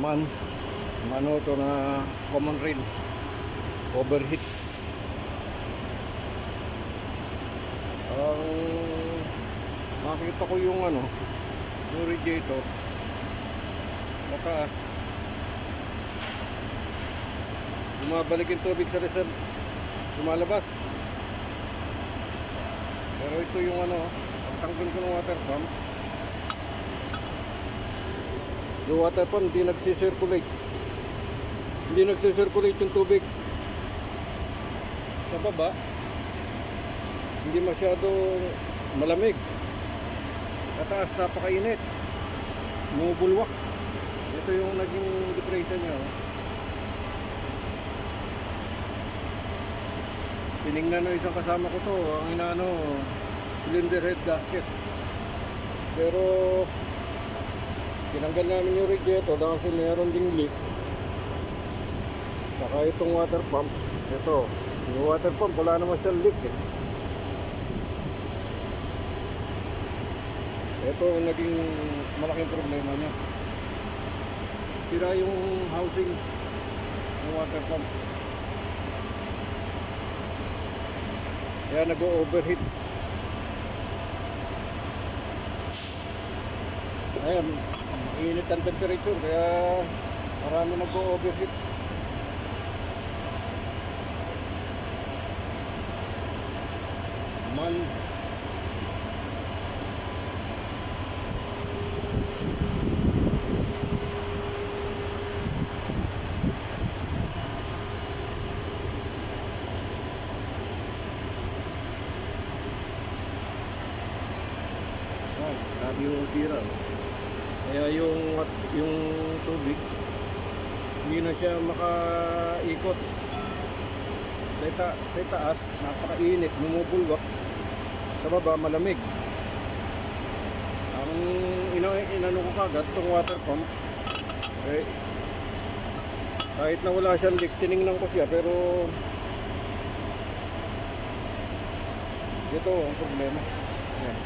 man ano to na common rail overheat. Ang makita ko yung yung radiator mataas, bumabalik yung tubig sa reserve, lumalabas. Pero ito yung ang tanggal ko ng water pump, yung water pump hindi nagsisirculate yung tubig sa baba, hindi masyadong malamig, sa taas napakainit, bumubulwak. Ito yung naging depression niya. Tinignan ng isang kasama ko to, ang inaano, cylinder head gasket. Pero tinanggal namin yung radiator kasi meron ding leak. Saka itong water pump, ito, yung water pump wala naman siyang leak eh. Ito ang naging malaking problema niya. Sira yung housing ng water pump. Kaya nag-overheat. Ayan, mainit ang temperature kaya marami nag-overheat. Man, sabi yung sira. Kaya yung tubig hindi na siya makaikot sa itaas, napakainit, bumubulwak. Sa baba malamig. Ang inano ko kagad itong water pump eh, kahit na wala siyang leak, tinignan ko siya, pero ito ang problema. Ayan.